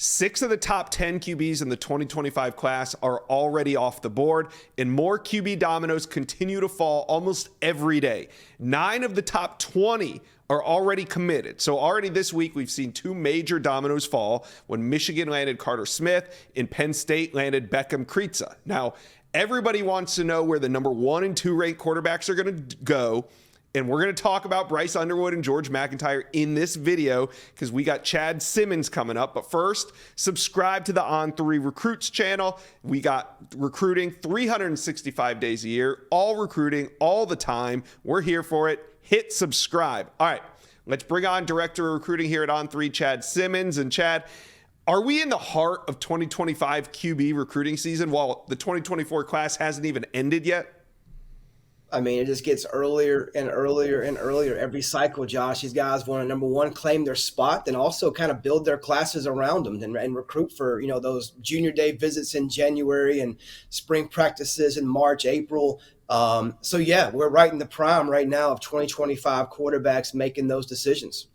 6 of the top 10 QBs in the 2025 class are already off the board, and more QB dominoes continue to fall almost every day. 9 of the top 20 are already committed. So already this week, we've seen 2 major dominoes fall when Michigan landed Carter Smith and Penn State landed Beckham Kreitza. Now, everybody wants to know where the number 1 and 2 ranked quarterbacks are going to go. And we're going to talk about Bryce Underwood and George McIntyre in this video because we got Chad Simmons coming up. But first, subscribe to the On3 Recruits channel. We got recruiting 365 days a year, all recruiting all the time. We're here for it. Hit subscribe. All right, let's bring on Director of Recruiting here at On3, Chad Simmons. And Chad, are we in the heart of 2025 QB recruiting season while the 2024 class hasn't even ended yet? I mean, it just gets earlier and earlier and earlier every cycle, Josh. These guys want to, number one, claim their spot, then also kind of build their classes around them and recruit for, those junior day visits in January and spring practices in March, April. So, yeah, we're right in the prime right now of 2025 quarterbacks making those decisions.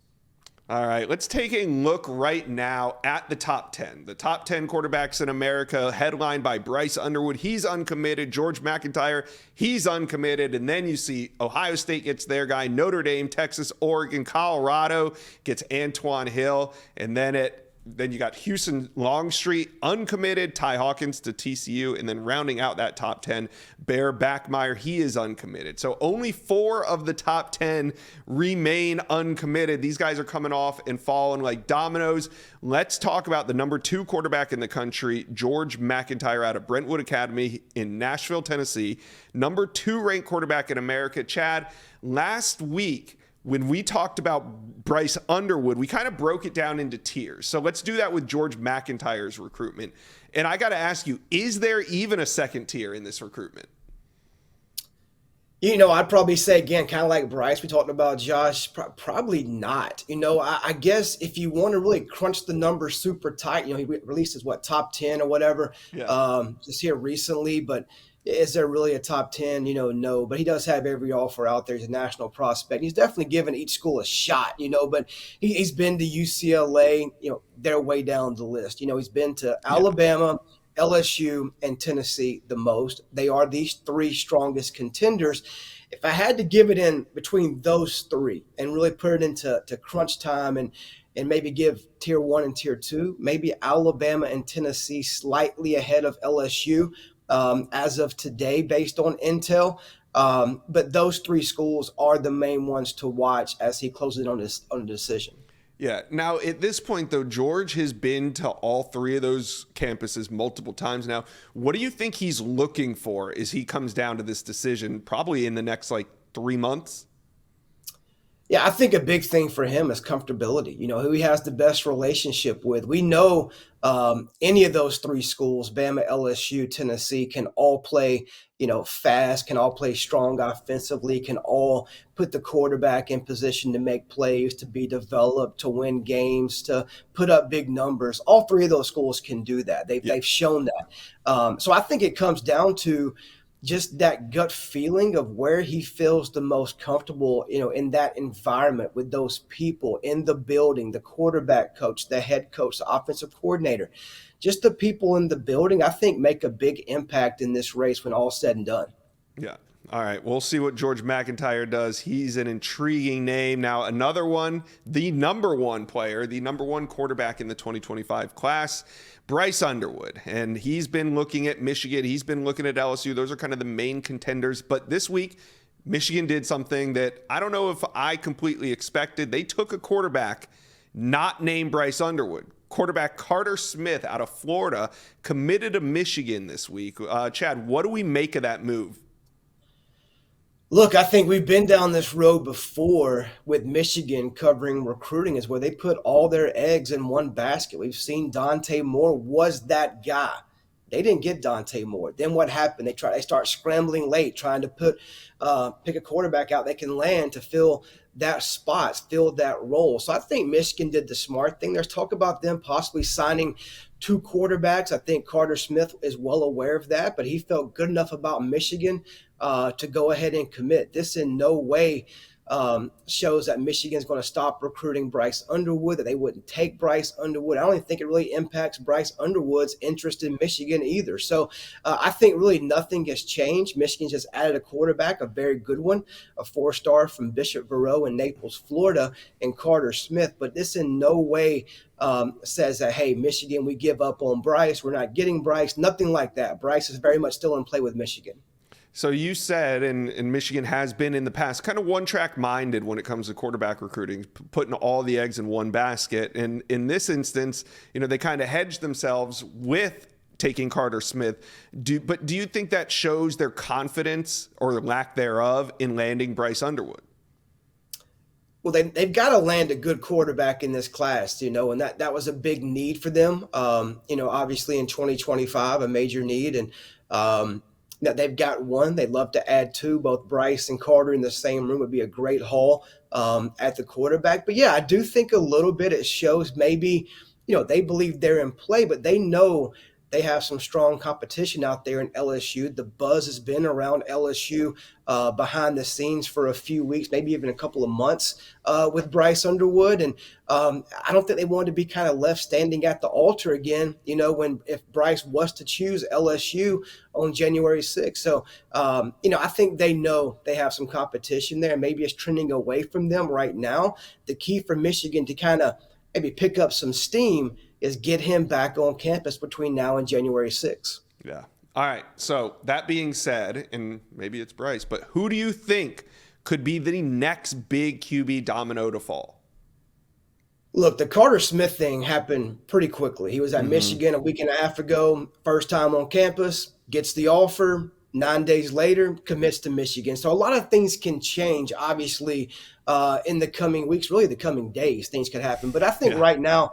All right, let's take a look right now at the top 10. The top 10 quarterbacks in America, headlined by Bryce Underwood. He's uncommitted. George McIntyre, he's uncommitted. And then you see Ohio State gets their guy. Notre Dame, Texas, Oregon, Colorado gets Antoine Hill. And then you got Houston Longstreet, uncommitted, Ty Hawkins to TCU, and then rounding out that top 10, Bear Backmeyer, he is uncommitted. So only 4 of the top 10 remain uncommitted. These guys are coming off and falling like dominoes. Let's talk about the number 2 quarterback in the country, George McIntyre out of Brentwood Academy in Nashville, Tennessee. Number 2 ranked quarterback in America. Chad, last week, when we talked about Bryce Underwood, we kind of broke it down into tiers. So let's do that with George McIntyre's recruitment. And I got to ask you, is there even a second tier in this recruitment? I'd probably say, again, kind of like Bryce, we talked about, Josh, probably not. I guess if you want to really crunch the numbers super tight, he released his, top 10 or whatever, just here recently. But is there really a top 10? No, but he does have every offer out there. He's a national prospect. He's definitely given each school a shot, but he's been to UCLA, they're way down the list. He's been to Alabama, LSU, and Tennessee the most. They are these 3 strongest contenders. If I had to give it in between those 3 and really put it into crunch time and maybe give tier 1 and tier 2, maybe Alabama and Tennessee slightly ahead of LSU, as of today, based on intel. But those 3 schools are the main ones to watch as he closes on a decision. Yeah. Now, at this point, though, George has been to all 3 of those campuses multiple times now. What do you think he's looking for as he comes down to this decision, probably in the next 3 months? Yeah, I think a big thing for him is comfortability. Who he has the best relationship with. We know any of those 3 schools, Bama, LSU, Tennessee, can all play, fast, can all play strong offensively, can all put the quarterback in position to make plays, to be developed, to win games, to put up big numbers. All 3 of those schools can do that. They've shown that. So I think it comes down to just that gut feeling of where he feels the most comfortable, in that environment with those people in the building, the quarterback coach, the head coach, the offensive coordinator, just the people in the building, I think make a big impact in this race when all's said and done. Yeah. All right. We'll see what George McIntyre does. He's an intriguing name. Now, another one, the number 1 player, the number 1 quarterback in the 2025 class, Bryce Underwood. And he's been looking at Michigan. He's been looking at LSU. Those are kind of the main contenders. But this week, Michigan did something that I don't know if I completely expected. They took a quarterback not named Bryce Underwood. Quarterback Carter Smith out of Florida committed to Michigan this week. Chad, what do we make of that move? Look, I think we've been down this road before with Michigan covering recruiting, is where they put all their eggs in one basket. We've seen Dante Moore was that guy. They didn't get Dante Moore. Then what happened? They start scrambling late, trying to pick a quarterback out they can land to fill that spot, fill that role. So I think Michigan did the smart thing. There's talk about them possibly signing 2 quarterbacks. I think Carter Smith is well aware of that, but he felt good enough about Michigan to go ahead and commit. This in no way shows that Michigan's going to stop recruiting Bryce Underwood, that they wouldn't take Bryce Underwood. I don't even think it really impacts Bryce Underwood's interest in Michigan either. So I think really nothing has changed. Michigan just added a quarterback, a very good one, a 4-star from Bishop Verot in Naples, Florida, and Carter Smith. But this in no way says that, hey, Michigan, we give up on Bryce. We're not getting Bryce. Nothing like that. Bryce is very much still in play with Michigan. So you said, and Michigan has been in the past kind of one-track minded when it comes to quarterback recruiting, putting all the eggs in one basket. And in this instance, they kind of hedged themselves with taking Carter Smith. But do you think that shows their confidence or lack thereof in landing Bryce Underwood? Well, they've got to land a good quarterback in this class, and that was a big need for them. Obviously in 2025, a major need. And, now they've got one. They'd love to add two. Both Bryce and Carter in the same room would be a great haul at the quarterback. But yeah, I do think a little bit it shows maybe, they believe they're in play, but they know they have some strong competition out there in LSU. The buzz has been around LSU behind the scenes for a few weeks, maybe even a couple of months with Bryce Underwood. And I don't think they wanted to be kind of left standing at the altar again, if Bryce was to choose LSU on January 6th. So, I think they know they have some competition there. Maybe it's trending away from them right now. The key for Michigan to kind of maybe pick up some steam is get him back on campus between now and January 6th. Yeah. All right. So that being said, and maybe it's Bryce, but who do you think could be the next big QB domino to fall? Look, the Carter Smith thing happened pretty quickly. He was at Michigan a week and a half ago, first time on campus, gets the offer. 9 days later, commits to Michigan. So a lot of things can change, obviously, in the coming weeks, really the coming days, things could happen. But I think right now,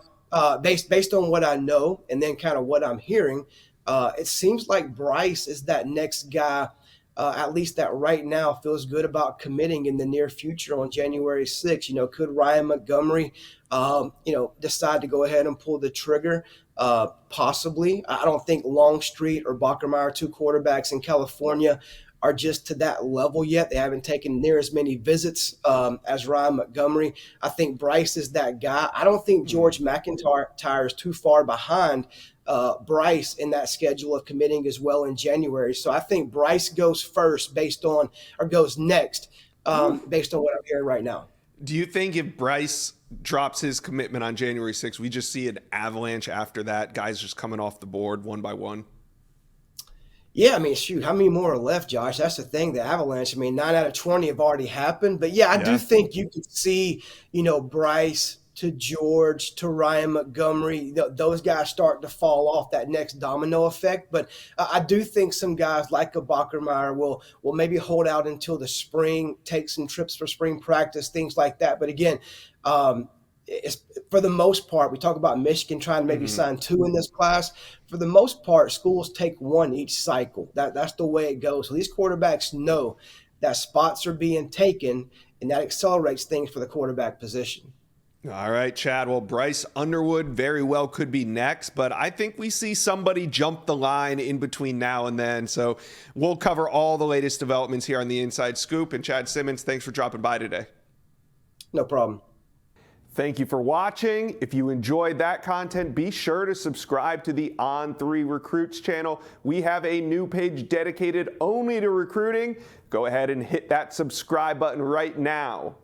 based on what I know and then kind of what I'm hearing, it seems like Bryce is that next guy, at least that right now feels good about committing in the near future on January 6th. Could Ryan Montgomery, decide to go ahead and pull the trigger? Possibly. I don't think Longstreet or Bachmeier, two quarterbacks in California, are just to that level yet. They haven't taken near as many visits as Ryan Montgomery. I think Bryce is that guy. I don't think George McIntyre is too far behind Bryce in that schedule of committing as well in January. So I think Bryce goes goes next based on what I'm hearing right now. Do you think if Bryce drops his commitment on January 6th, we just see an avalanche after that, guys just coming off the board one by one? Yeah, shoot, how many more are left, Josh? That's the thing, the avalanche. 9 out of 20 have already happened. But yeah, I do think you could see, Bryce to George to Ryan Montgomery, those guys start to fall off, that next domino effect. But I do think some guys like a Bachmeier will maybe hold out until the spring, take some trips for spring practice, things like that. But again, it's, for the most part, we talk about Michigan trying to maybe sign two in this class. For the most part, schools take one each cycle. That's the way it goes. So these quarterbacks know that spots are being taken, and that accelerates things for the quarterback position. All right, Chad. Well, Bryce Underwood very well could be next, but I think we see somebody jump the line in between now and then. So we'll cover all the latest developments here on the Inside Scoop. And Chad Simmons, thanks for dropping by today. No problem. Thank you for watching. If you enjoyed that content, be sure to subscribe to the On3 Recruits channel. We have a new page dedicated only to recruiting. Go ahead and hit that subscribe button right now.